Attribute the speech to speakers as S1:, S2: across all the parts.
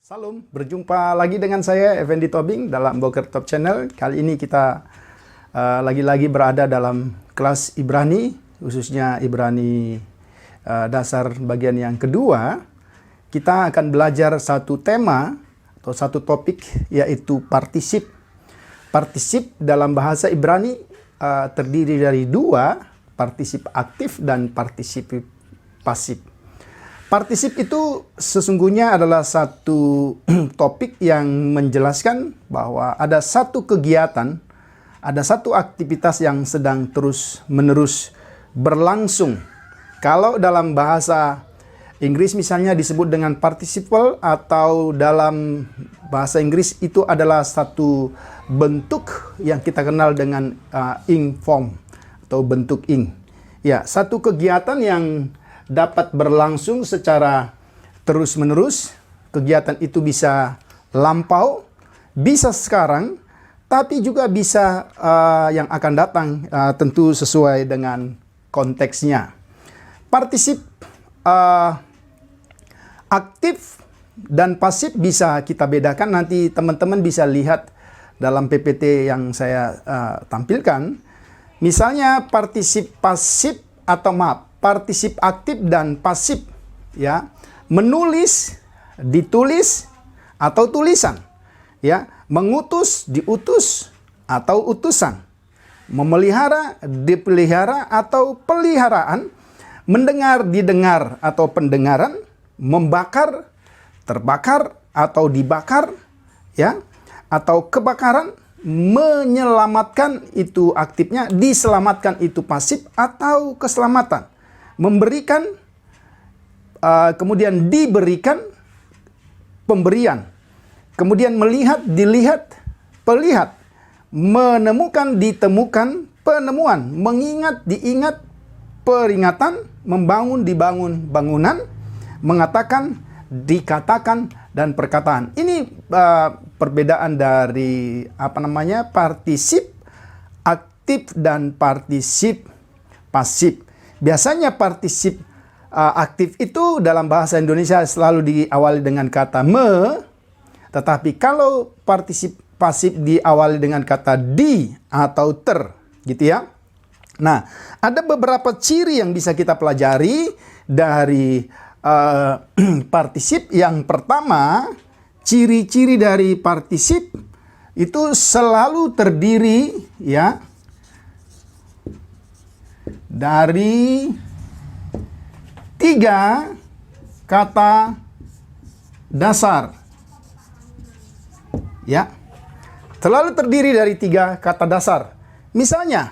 S1: Salam, berjumpa lagi dengan saya Effendi Tobing dalam Boker Top Channel. Kali ini kita lagi-lagi berada dalam kelas Ibrani, khususnya Ibrani dasar bagian yang kedua. Kita akan belajar satu tema atau satu topik, yaitu partisip. Partisip dalam bahasa Ibrani terdiri dari dua, partisip aktif dan partisip pasif. Partisip itu sesungguhnya adalah satu topik yang menjelaskan bahwa ada satu kegiatan, ada satu aktivitas yang sedang terus-menerus berlangsung. Kalau dalam bahasa Inggris misalnya disebut dengan participle, atau dalam bahasa Inggris itu adalah satu bentuk yang kita kenal dengan ing form atau bentuk ing. Ya, satu kegiatan yang dapat berlangsung secara terus-menerus. Kegiatan itu bisa lampau, bisa sekarang, tapi juga bisa yang akan datang, tentu sesuai dengan konteksnya. Partisip aktif dan pasif bisa kita bedakan. Nanti teman-teman bisa lihat dalam PPT yang saya tampilkan. Misalnya partisip pasif atau partisip aktif dan pasif, ya. Menulis, ditulis, atau tulisan, ya. Mengutus, diutus, atau utusan. Memelihara, dipelihara, atau peliharaan. Mendengar, didengar, atau pendengaran. Membakar, terbakar, atau dibakar, ya. Atau kebakaran. Menyelamatkan itu aktifnya, diselamatkan itu pasif, atau keselamatan. Memberikan, kemudian diberikan, pemberian. Kemudian melihat, dilihat, pelihat. Menemukan, ditemukan, penemuan. Mengingat, diingat, peringatan. Membangun, dibangun, bangunan. Mengatakan, dikatakan, dan perkataan. Ini perbedaan dari partisip aktif dan partisip pasif. Biasanya partisip aktif itu dalam bahasa Indonesia selalu diawali dengan kata me, tetapi kalau partisip pasif diawali dengan kata di atau ter, gitu ya. Nah, ada beberapa ciri yang bisa kita pelajari dari partisip. Yang pertama, ciri-ciri dari partisip itu selalu terdiri, ya, dari 3 kata dasar, ya. Selalu terdiri dari 3 kata dasar. Misalnya,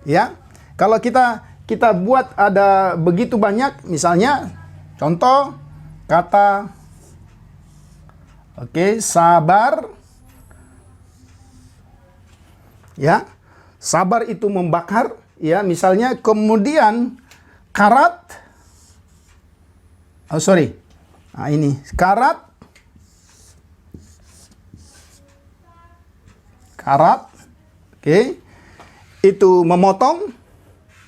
S1: ya, kalau kita buat ada begitu banyak, misalnya contoh kata, sabar, ya. Sabar itu membakar, ya, misalnya. Kemudian karat, ini karat, itu memotong,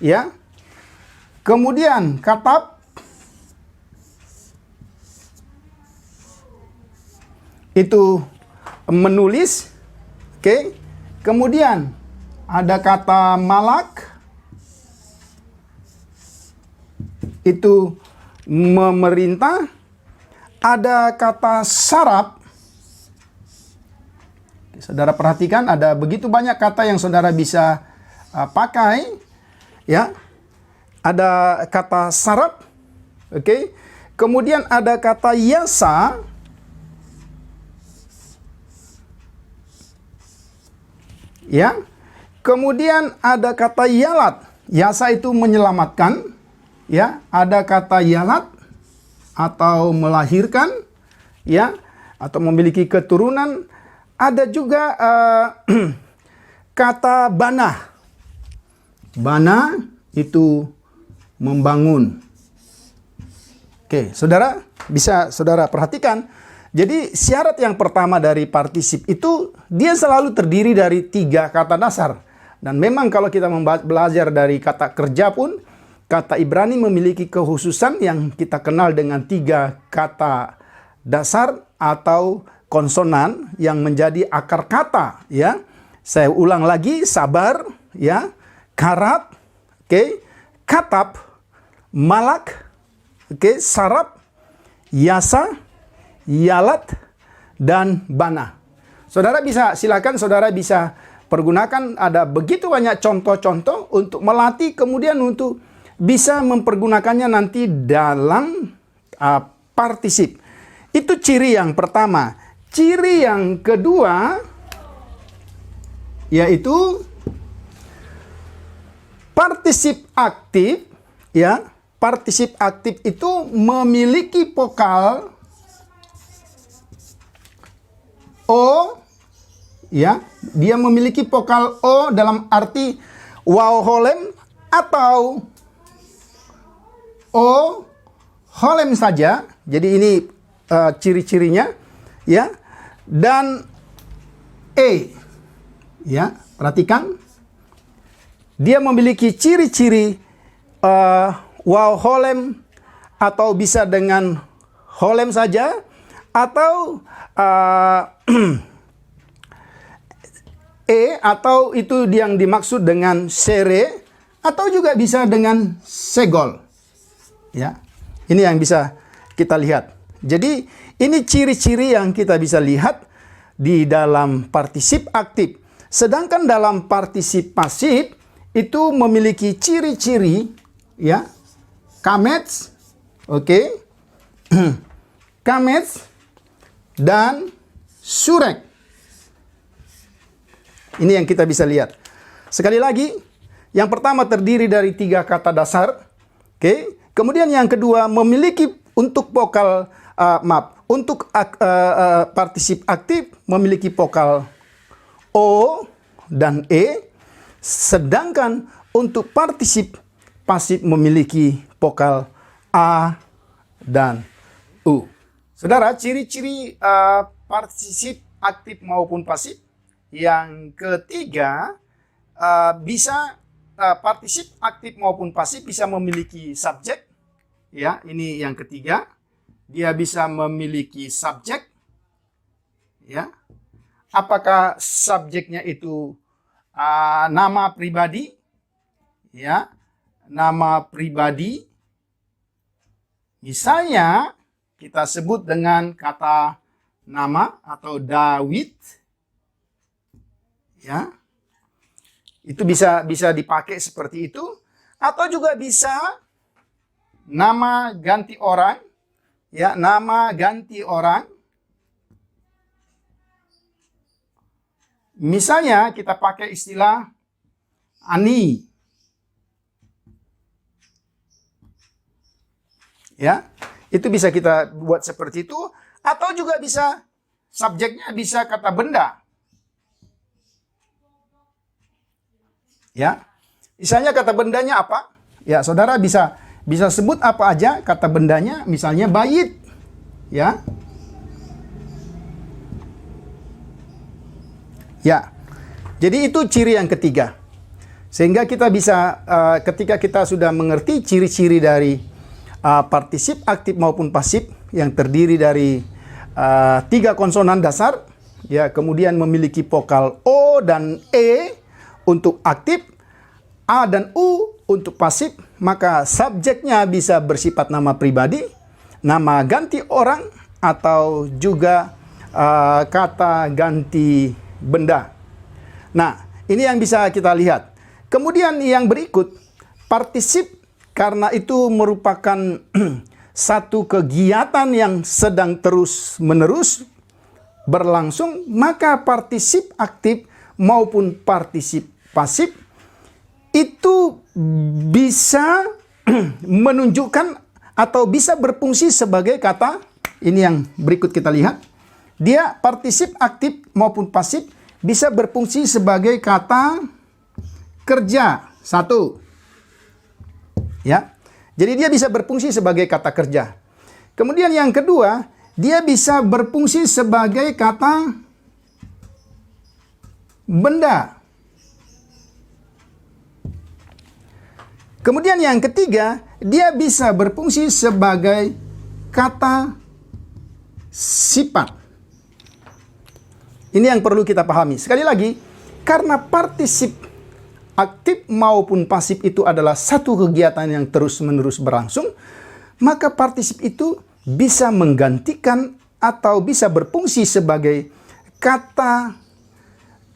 S1: ya. Kemudian katap, itu menulis, Kemudian ada kata malak, itu memerintah. Ada kata sarap, Saudara perhatikan ada begitu banyak kata yang saudara bisa pakai, ya. Ada kata sarap, oke. Kemudian ada kata yasa, ya. Kemudian ada kata yalat. Yasa itu menyelamatkan, ya. Ada kata yalat atau melahirkan, ya, atau memiliki keturunan. Ada juga kata bana. Bana itu membangun. Oke, saudara bisa saudara perhatikan. Jadi syarat yang pertama dari partisip itu dia selalu terdiri dari 3 kata dasar. Dan memang kalau kita belajar dari kata kerja pun, kata Ibrani memiliki kekhususan yang kita kenal dengan 3 kata dasar atau konsonan yang menjadi akar kata, ya. Saya ulang lagi, sabar, ya, karat, oke, katap, malak, oke, sarap, yasa, yalat, dan bana. Saudara bisa, silakan saudara bisa pergunakan, ada begitu banyak contoh-contoh untuk melatih, kemudian untuk bisa mempergunakannya nanti dalam partisip. Itu ciri yang pertama. Ciri yang kedua yaitu partisip aktif, ya. Partisip aktif itu memiliki vokal O, ya. Dia memiliki vokal O dalam arti waw holem atau O holem saja. Jadi ini ciri-cirinya, ya. Dan E, ya, perhatikan. Dia memiliki ciri-ciri waw holem atau bisa dengan holem saja, atau E, atau itu yang dimaksud dengan sere, atau juga bisa dengan segol, ya. Ini yang bisa kita lihat. Jadi ini ciri-ciri yang kita bisa lihat di dalam partisip aktif. Sedangkan dalam partisip pasif itu memiliki ciri-ciri, ya. Kamets, oke. Kamets dan surek. Ini yang kita bisa lihat. Sekali lagi, yang pertama terdiri dari 3 kata dasar, oke. Kemudian yang kedua memiliki untuk vokal untuk partisip aktif memiliki vokal O dan E, sedangkan untuk partisip pasif memiliki vokal A dan U. Saudara, ciri-ciri partisip aktif maupun pasif. Yang ketiga, partisip aktif maupun pasif bisa memiliki subjek, ya. Ini yang ketiga. Dia bisa memiliki subjek, ya. Apakah subjeknya itu nama pribadi, ya, nama pribadi. Misalnya kita sebut dengan kata nama atau David, ya. Itu bisa dipakai seperti itu, atau juga bisa nama ganti orang, ya, nama ganti orang. Misalnya kita pakai istilah Ani, ya. Itu bisa kita buat seperti itu, atau juga bisa subjeknya bisa kata benda. Ya. Misalnya kata bendanya apa? Ya, saudara bisa sebut apa aja kata bendanya, misalnya bait, ya. Ya. Jadi itu ciri yang ketiga. Sehingga kita bisa ketika kita sudah mengerti ciri-ciri dari partisip aktif maupun pasif yang terdiri dari 3 konsonan dasar, ya, kemudian memiliki vokal O dan E untuk aktif, A dan U untuk pasif, maka subjeknya bisa bersifat nama pribadi, nama ganti orang, atau juga kata ganti benda. Nah, ini yang bisa kita lihat. Kemudian yang berikut, partisip, karena itu merupakan satu kegiatan yang sedang terus-menerus berlangsung, maka partisip aktif maupun partisip pasif itu bisa menunjukkan atau bisa berfungsi sebagai kata, ini yang berikut kita lihat. Dia partisip aktif maupun pasif bisa berfungsi sebagai kata kerja. Satu. Ya. Jadi dia bisa berfungsi sebagai kata kerja. Kemudian yang kedua, dia bisa berfungsi sebagai kata benda. Kemudian yang ketiga, dia bisa berfungsi sebagai kata sifat. Ini yang perlu kita pahami. Sekali lagi, karena partisip aktif maupun pasif itu adalah satu kegiatan yang terus-menerus berlangsung, maka partisip itu bisa menggantikan atau bisa berfungsi sebagai kata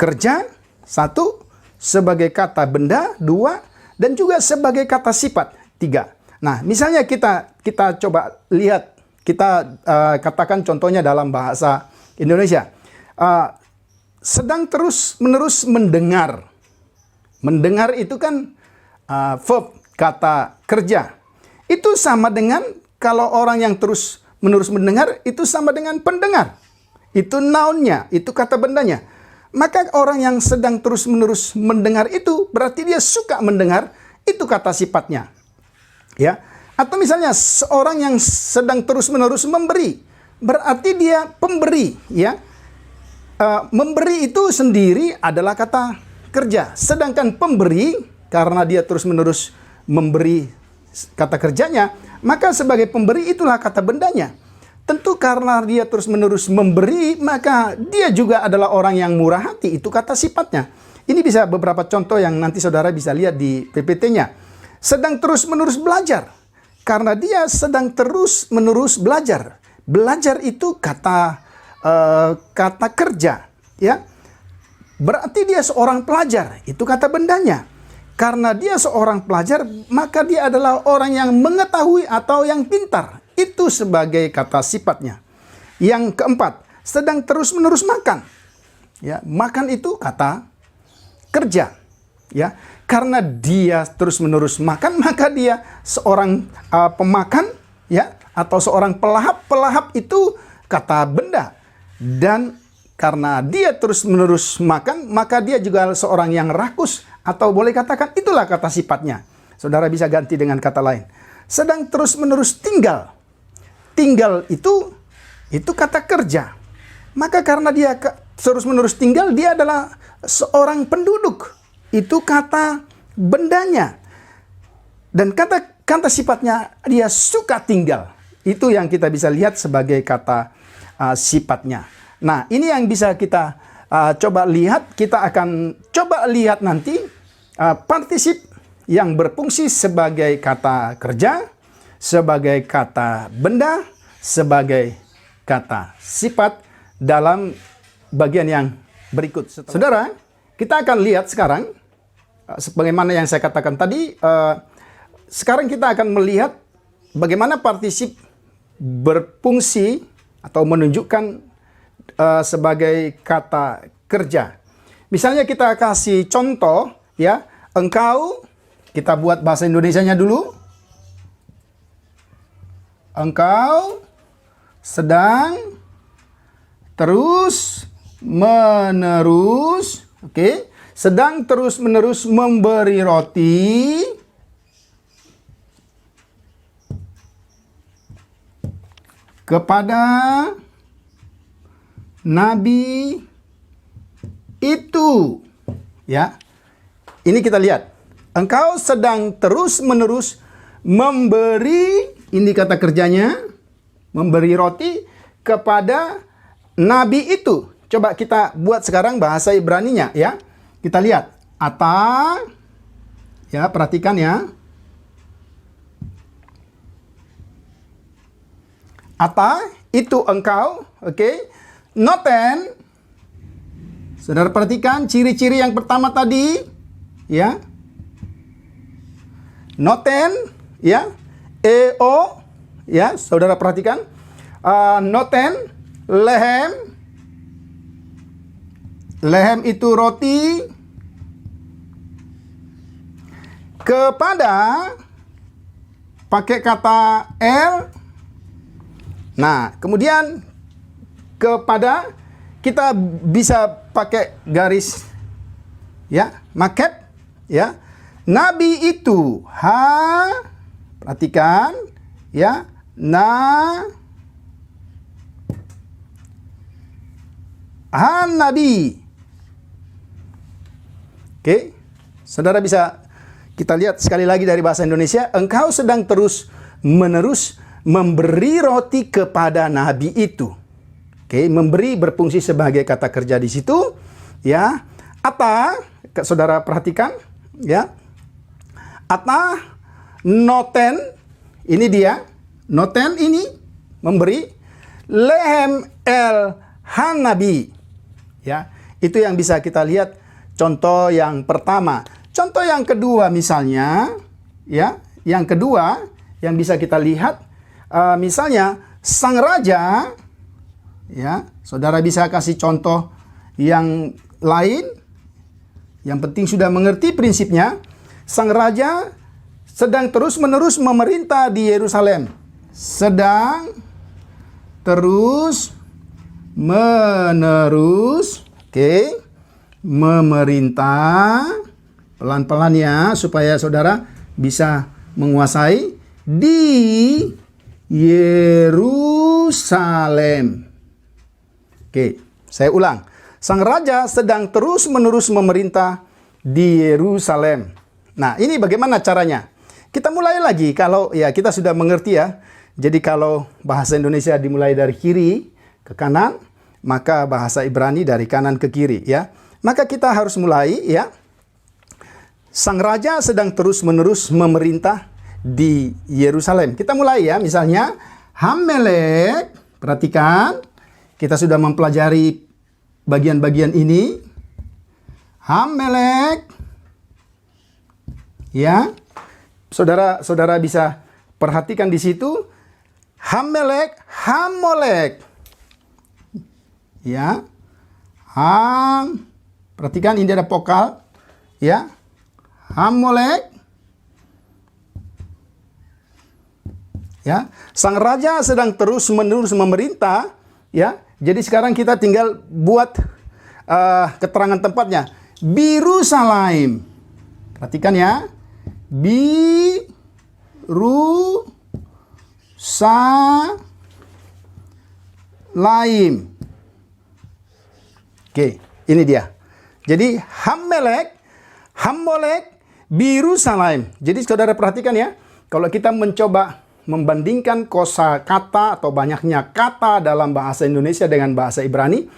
S1: kerja, satu, sebagai kata benda, dua, dan juga sebagai kata sifat, tiga. Nah, misalnya kita coba lihat, kita katakan contohnya dalam bahasa Indonesia. Sedang terus-menerus mendengar. Mendengar itu kan verb, kata kerja. Itu sama dengan kalau orang yang terus-menerus mendengar, itu sama dengan pendengar. Itu noun-nya, itu kata bendanya. Maka orang yang sedang terus-menerus mendengar itu, berarti dia suka mendengar, itu kata sifatnya. Ya. Atau misalnya, seorang yang sedang terus-menerus memberi, berarti dia pemberi. Ya. Memberi itu sendiri adalah kata kerja. Sedangkan pemberi, karena dia terus-menerus memberi kata kerjanya, maka sebagai pemberi itulah kata bendanya. Tentu karena dia terus-menerus memberi, maka dia juga adalah orang yang murah hati. Itu kata sifatnya. Ini bisa beberapa contoh yang nanti saudara bisa lihat di PPT-nya. Sedang terus-menerus belajar. Karena dia sedang terus-menerus belajar. Belajar itu kata kerja. Ya. Berarti dia seorang pelajar. Itu kata bendanya. Karena dia seorang pelajar, maka dia adalah orang yang mengetahui atau yang pintar. Itu sebagai kata sifatnya. Yang keempat, sedang terus-menerus makan. Ya, makan itu kata kerja. Ya, karena dia terus-menerus makan, maka dia seorang pemakan, ya, atau seorang pelahap. Pelahap itu kata benda. Dan karena dia terus-menerus makan, maka dia juga seorang yang rakus. Atau boleh katakan, itulah kata sifatnya. Saudara bisa ganti dengan kata lain. Sedang terus-menerus tinggal. Tinggal itu kata kerja. Maka karena dia terus-menerus tinggal, dia adalah seorang penduduk. Itu kata bendanya. Dan kata sifatnya, dia suka tinggal. Itu yang kita bisa lihat sebagai kata sifatnya. Nah, ini yang bisa kita coba lihat. Kita akan coba lihat nanti partisip yang berfungsi sebagai kata kerja, sebagai kata benda, sebagai kata sifat dalam bagian yang berikut. Saudara, kita akan lihat sekarang, sebagaimana yang saya katakan tadi, sekarang kita akan melihat bagaimana partisip berfungsi atau menunjukkan sebagai kata kerja. Misalnya kita kasih contoh, ya, engkau, kita buat bahasa Indonesianya dulu. Engkau sedang terus-menerus, oke, sedang terus-menerus memberi roti kepada nabi itu. Ya. Ini kita lihat. Engkau sedang terus-menerus memberi, ini kata kerjanya, memberi roti kepada nabi itu. Coba kita buat sekarang bahasa Ibraninya, ya. Kita lihat. Ata, ya, perhatikan ya. Ata, itu engkau, oke. Noten, Saudara perhatikan ciri-ciri yang pertama tadi, ya. Noten, ya. EO, ya. Saudara perhatikan. Noten, lehem. Lehem itu roti. Kepada, pakai kata L. Nah, kemudian kepada kita bisa pakai garis, ya, maket, ya. Nabi itu, perhatikan, ya, Nabi. Oke, saudara bisa kita lihat sekali lagi dari bahasa Indonesia, engkau sedang terus-menerus memberi roti kepada Nabi itu. Oke, memberi berfungsi sebagai kata kerja di situ, ya. Ata, saudara perhatikan, ya. Ata, noten, ini dia, noten ini memberi, lehem el hanabi, ya. Itu yang bisa kita lihat contoh yang pertama. Contoh yang kedua misalnya, ya, yang kedua yang bisa kita lihat, misalnya sang raja. Ya, saudara bisa kasih contoh yang lain. Yang penting sudah mengerti prinsipnya. Sang raja sedang terus-menerus memerintah di Yerusalem. Sedang terus-menerus, memerintah. Pelan-pelan ya, supaya saudara bisa menguasai di Yerusalem. Oke, saya ulang. Sang raja sedang terus-menerus memerintah di Yerusalem. Nah, ini bagaimana caranya? Kita mulai lagi kalau ya kita sudah mengerti ya. Jadi kalau bahasa Indonesia dimulai dari kiri ke kanan, maka bahasa Ibrani dari kanan ke kiri ya. Maka kita harus mulai ya. Sang raja sedang terus-menerus memerintah di Yerusalem. Kita mulai ya, misalnya Hamelek, perhatikan. Kita sudah mempelajari bagian-bagian ini. Hamelek. Ya. Saudara bisa perhatikan di situ. Hamelek, Hamolek. Ya. Perhatikan ini ada vokal. Ya. Hamolek. Ya. Sang raja sedang terus-menerus memerintah, ya. Jadi sekarang kita tinggal buat keterangan tempatnya. Yerusalem. Perhatikan ya. Yerusalem. Oke, ini dia. Jadi Hamelek, Hamolek, Yerusalem. Jadi saudara perhatikan ya. Kalau kita mencoba membandingkan kosakata atau banyaknya kata dalam bahasa Indonesia dengan bahasa Ibrani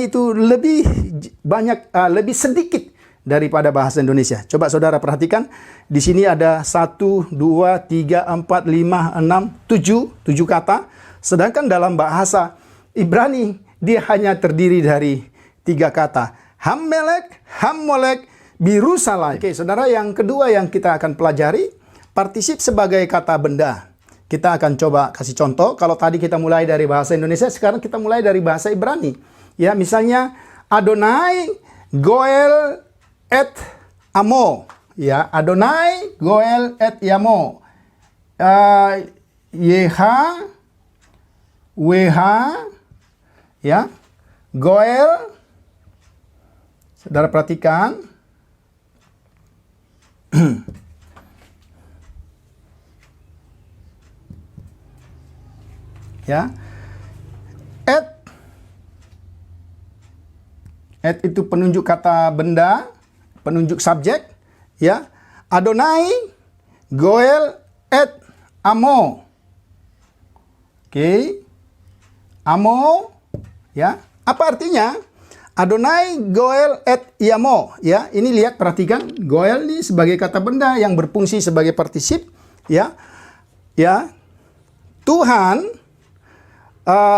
S1: itu lebih banyak, lebih sedikit daripada bahasa Indonesia. Coba saudara perhatikan, di sini ada 1, 2, 3, 4, 5, 6, 7 kata. Sedangkan dalam bahasa Ibrani dia hanya terdiri dari 3 kata. Hamelek, Hamolek, Yerusalem. Oke, saudara, yang kedua yang kita akan pelajari, partisip sebagai kata benda. Kita akan coba kasih contoh. Kalau tadi kita mulai dari bahasa Indonesia, sekarang kita mulai dari bahasa Ibrani. Ya, misalnya Adonai Goel et Amo. Ya, Adonai Goel et Yamo. Yeha Weha, ya, Goel. Saudara perhatikan. Ya. Et itu penunjuk kata benda, penunjuk subjek, ya. Adonai Goel et Amo. Oke. Amo, ya. Apa artinya? Adonai Goel et Yamo, ya. Ini lihat, perhatikan, Goel ini sebagai kata benda yang berfungsi sebagai partisip, ya. Ya. Tuhan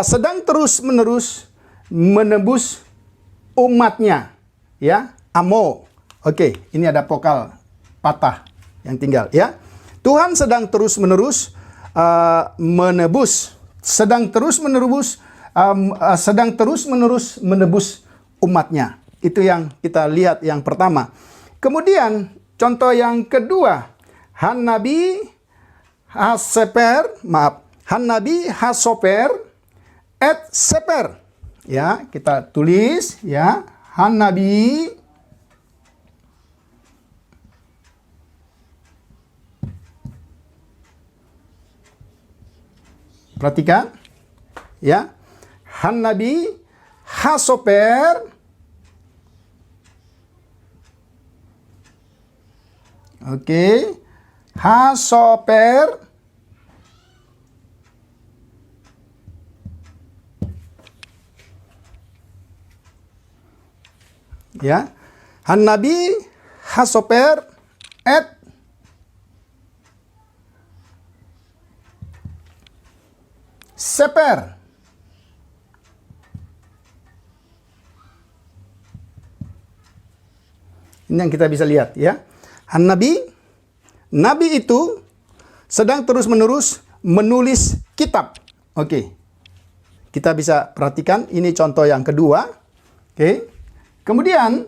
S1: sedang terus-menerus menebus umatnya. Ya, amo. Oke, ini ada vokal patah yang tinggal ya. Tuhan sedang terus-menerus menebus, sedang terus-menerus menebus umatnya. Itu yang kita lihat yang pertama. Kemudian contoh yang kedua, Han-Nabi Hasoper et Seper. Ya, kita tulis ya, Han-Nabi perhatikan ya, Han-Nabi Hasoper Hasoper ya, Han-Nabi Hasoper et Seper. Ini yang kita bisa lihat ya. Han-Nabi, Nabi itu sedang terus-menerus menulis kitab. Oke. Kita bisa perhatikan, ini contoh yang kedua. Oke. Kemudian,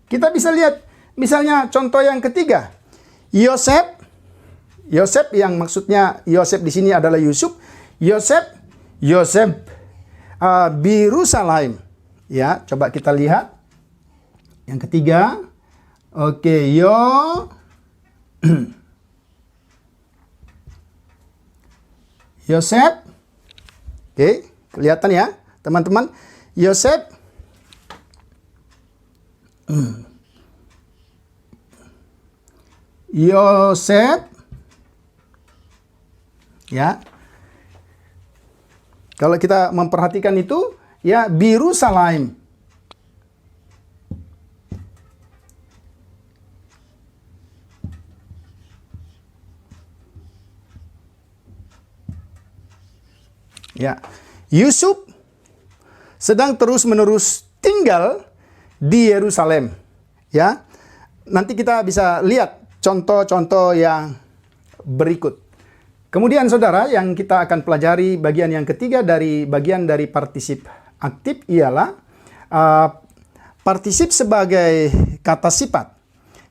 S1: kita bisa lihat, misalnya contoh yang ketiga. Yosef yang maksudnya Yosef di sini adalah Yusuf. Yosef Birusalaim. Ya, coba kita lihat. Yang ketiga. Oke, Yosef. Oke, kelihatan ya, teman-teman. Yosef ya. Kalau kita memperhatikan itu, ya, Birusalaim. Ya, Yusuf sedang terus-menerus tinggal di Yerusalem. Ya, nanti kita bisa lihat contoh-contoh yang berikut. Kemudian saudara, yang kita akan pelajari bagian yang ketiga dari bagian dari partisip aktif ialah partisip sebagai kata sifat.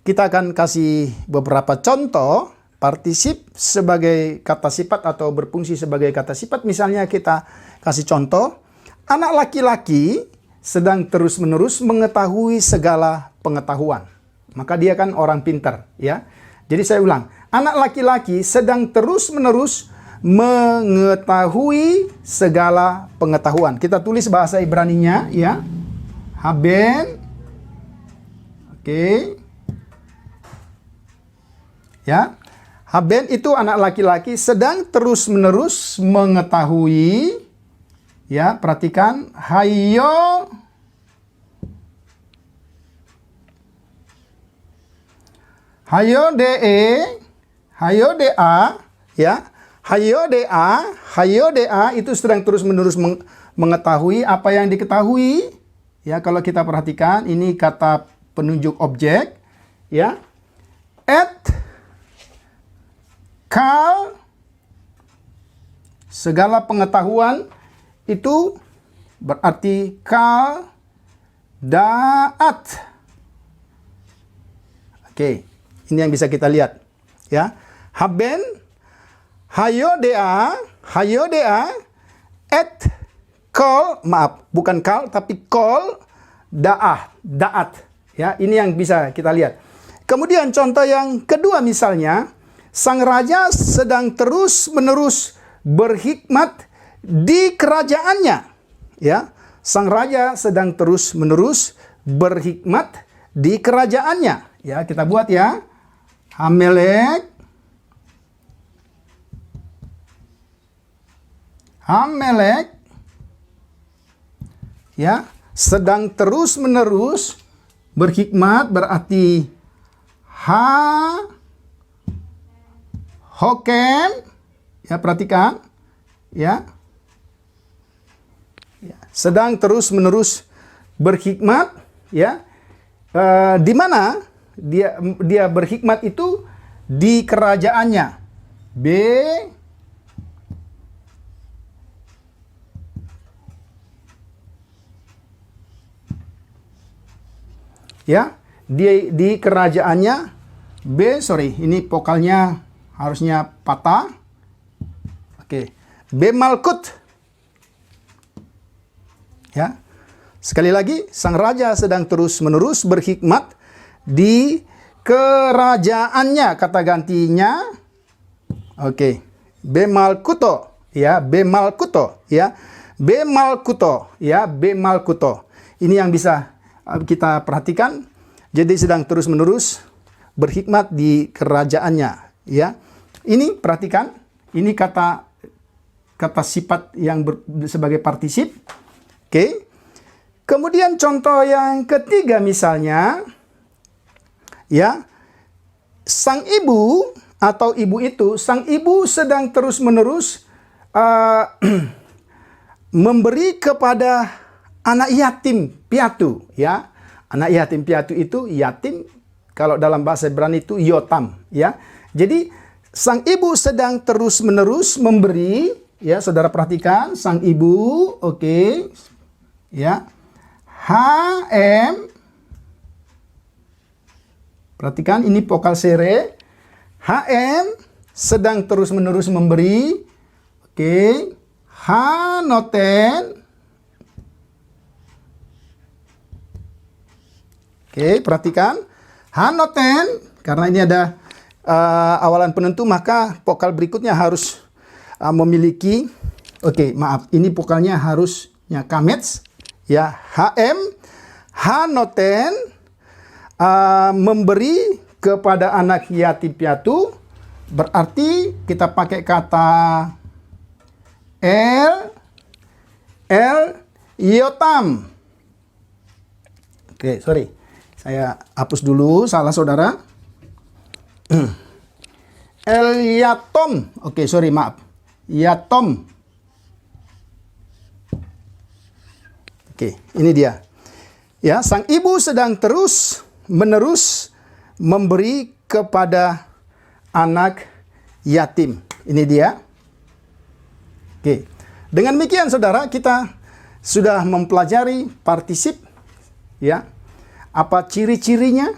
S1: Kita akan kasih beberapa contoh partisip sebagai kata sifat atau berfungsi sebagai kata sifat. Misalnya kita kasih contoh, anak laki-laki sedang terus-menerus mengetahui segala pengetahuan. Maka dia kan orang pintar, ya. Jadi saya ulang, anak laki-laki sedang terus-menerus mengetahui segala pengetahuan. Kita tulis bahasa Ibraninya, ya. Haben. Oke. Ya. Haben itu anak laki-laki sedang terus-menerus mengetahui. Ya, perhatikan. Hayo dea, ya. Hayo dea itu sedang terus-menerus mengetahui apa yang diketahui. Ya, kalau kita perhatikan ini kata penunjuk objek, ya. Et kal, segala pengetahuan itu berarti kal daat. Oke, ini yang bisa kita lihat, ya. Haben, hayo dea, et kol, maaf, bukan kal tapi kol daat. Ya, ini yang bisa kita lihat. Kemudian contoh yang kedua misalnya, sang raja sedang terus-menerus berhikmat di kerajaannya. Ya, sang raja sedang terus-menerus berhikmat di kerajaannya. Ya, kita buat ya. Hamelek ya, sedang terus-menerus berhikmat berarti hokem. Ya, perhatikan. Ya. Ya, sedang terus-menerus berhikmat ya. Di mana dia berhikmat itu? Di kerajaannya. B ya, di kerajaannya. B, sorry, ini vokalnya harusnya patah. Oke, B Malkut. Ya, sekali lagi, sang raja sedang terus-menerus berhikmat di kerajaannya. Kata gantinya, oke, B Malkuto, ya, B Malkuto, ya, B Malkuto, ya, B Malkuto. Ini yang bisa kita perhatikan. Jadi sedang terus-menerus berhikmat di kerajaannya, ya. Ini perhatikan, ini kata sifat yang sebagai partisip. Oke. Kemudian contoh yang ketiga misalnya, ya, sang ibu atau ibu itu, sang ibu sedang terus-menerus memberi kepada anak yatim piatu, ya. Anak yatim piatu itu yatim, kalau dalam bahasa Ibrani itu yotam, ya. Jadi sang ibu sedang terus-menerus memberi, ya, saudara perhatikan, sang ibu, oke, ya, HM, perhatikan ini vokal sere, HM sedang terus-menerus memberi, oke, H noten, oke, perhatikan. Hanoten, karena ini ada awalan penentu, maka vokal berikutnya harus memiliki, oke, maaf, ini vokalnya harusnya kamets, ya, HM, Hanoten, memberi kepada anak yatim piatu, berarti kita pakai kata Yotam. Oke, sorry. Saya hapus dulu, salah saudara. Yatom. Oke, sorry, maaf. Yatom. Oke, ini dia. Ya, sang ibu sedang terus-menerus memberi kepada anak yatim. Ini dia. Oke. Dengan demikian saudara, kita sudah mempelajari partisip, ya. Apa ciri-cirinya,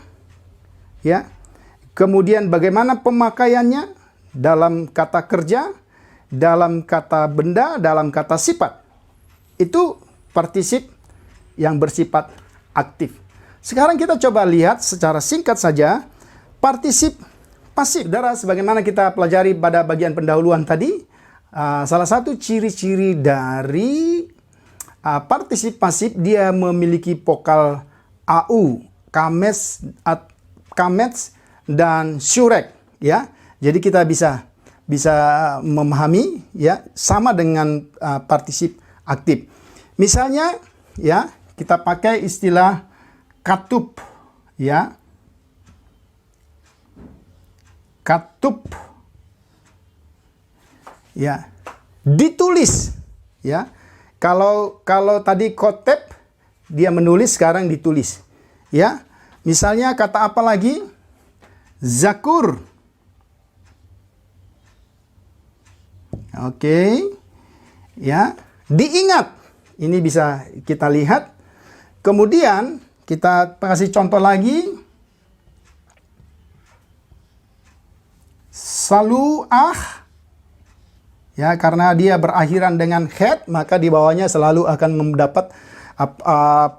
S1: ya, kemudian bagaimana pemakaiannya dalam kata kerja, dalam kata benda, dalam kata sifat. Itu partisip yang bersifat aktif. Sekarang kita coba lihat secara singkat saja partisip pasif. Saudara, sebagaimana kita pelajari pada bagian pendahuluan tadi, salah satu ciri-ciri dari partisip pasif, dia memiliki vokal AU, kamets dan syurek, ya. Jadi kita bisa memahami, ya, sama dengan partisip aktif. Misalnya, ya, kita pakai istilah katup, ya. Katup, ya, ditulis, ya. Kalau tadi kotep, dia menulis, sekarang ditulis, ya. Misalnya kata apa lagi? Zakur. Oke. Ya, diingat. Ini bisa kita lihat. Kemudian kita kasih contoh lagi. Saluah. Ya, karena dia berakhiran dengan head, maka di bawahnya selalu akan mendapat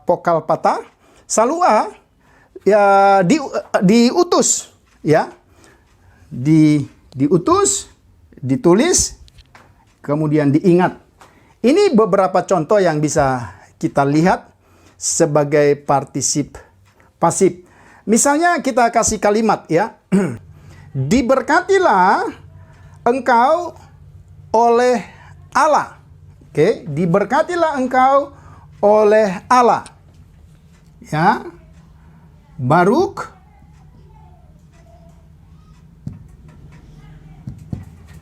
S1: vokal patah. Salua, ya, diutus, ya, diutus, ditulis, kemudian diingat. Ini beberapa contoh yang bisa kita lihat sebagai partisip pasif. Misalnya kita kasih kalimat, ya, diberkatilah engkau oleh Allah. Oke, diberkatilah engkau oleh Allah. Ya. Baruk.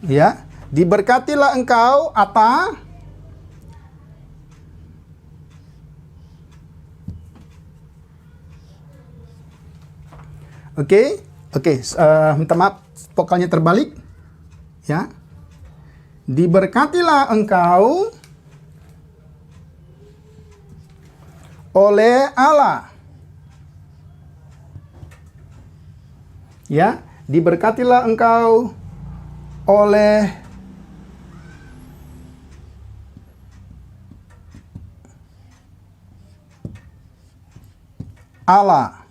S1: Ya, diberkatilah engkau Ata. Oke, minta maaf, vokalnya terbalik. Ya, diberkatilah engkau oleh Allah. Ya, diberkatilah engkau oleh Allah.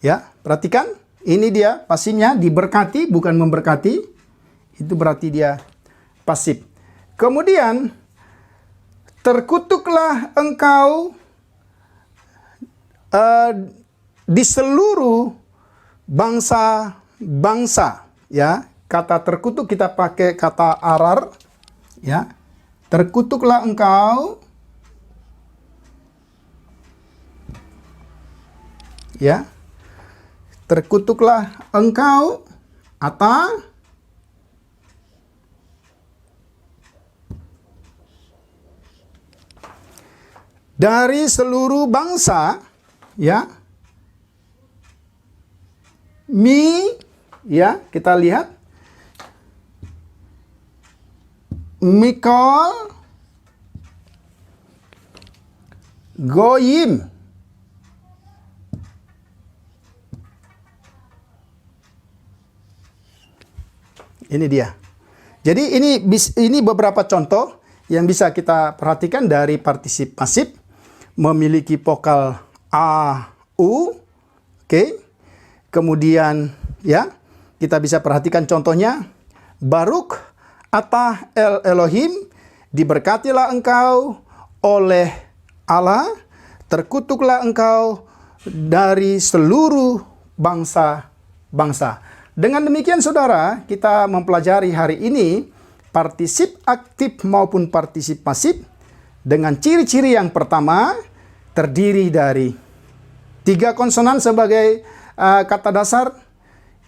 S1: Ya, perhatikan, ini dia pasifnya, diberkati bukan memberkati. Itu berarti dia pasif. Kemudian, terkutuklah engkau di seluruh bangsa-bangsa. Ya, kata terkutuk kita pakai kata arar. Ya, terkutuklah engkau. Ya, terkutuklah engkau atau dari seluruh bangsa, ya. Ya, kita lihat. Mikol Goyim. Ini dia. Jadi ini beberapa contoh yang bisa kita perhatikan dari partisip pasif memiliki vokal a, u. Oke. Kemudian ya, kita bisa perhatikan contohnya. Baruk atah el Elohim, diberkatilah engkau oleh Allah, terkutuklah engkau dari seluruh bangsa-bangsa. Dengan demikian saudara, kita mempelajari hari ini partisip aktif maupun partisip pasif dengan ciri-ciri yang pertama terdiri dari 3 konsonan sebagai kata dasar,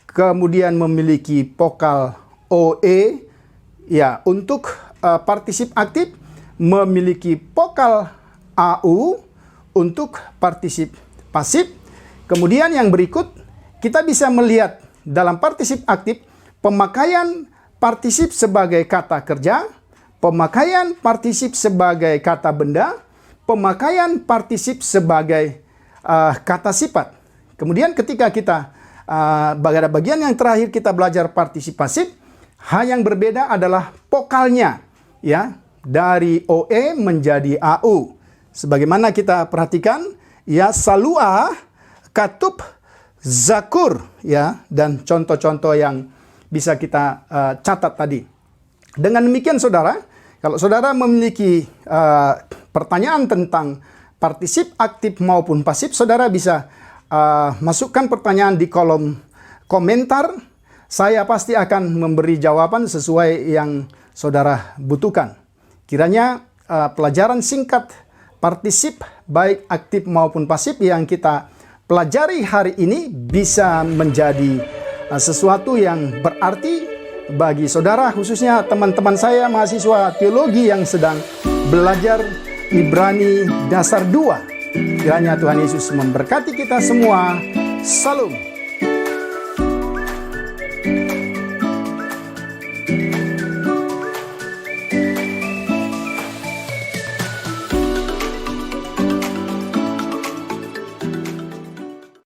S1: kemudian memiliki vokal OE. Ya, untuk partisip aktif memiliki vokal AU untuk partisip pasif. Kemudian yang berikut kita bisa melihat dalam partisip aktif, pemakaian partisip sebagai kata kerja, pemakaian partisip sebagai kata benda, pemakaian partisip sebagai kata sifat. Kemudian ketika kita pada bagian yang terakhir kita belajar partisip pasif, hal yang berbeda adalah vokalnya, ya, dari OE menjadi AU. Sebagaimana kita perhatikan, ya, salua, katub, zakur, ya, dan contoh-contoh yang bisa kita catat tadi. Dengan demikian saudara, kalau saudara memiliki pertanyaan tentang partisip aktif maupun pasif, saudara bisa masukkan pertanyaan di kolom komentar. Saya pasti akan memberi jawaban sesuai yang saudara butuhkan. Kiranya pelajaran singkat partisip baik aktif maupun pasif yang kita pelajari hari ini bisa menjadi sesuatu yang berarti bagi saudara, khususnya teman-teman saya mahasiswa teologi yang sedang belajar Ibrani dasar 2. Kiranya Tuhan Yesus memberkati kita semua. Salam.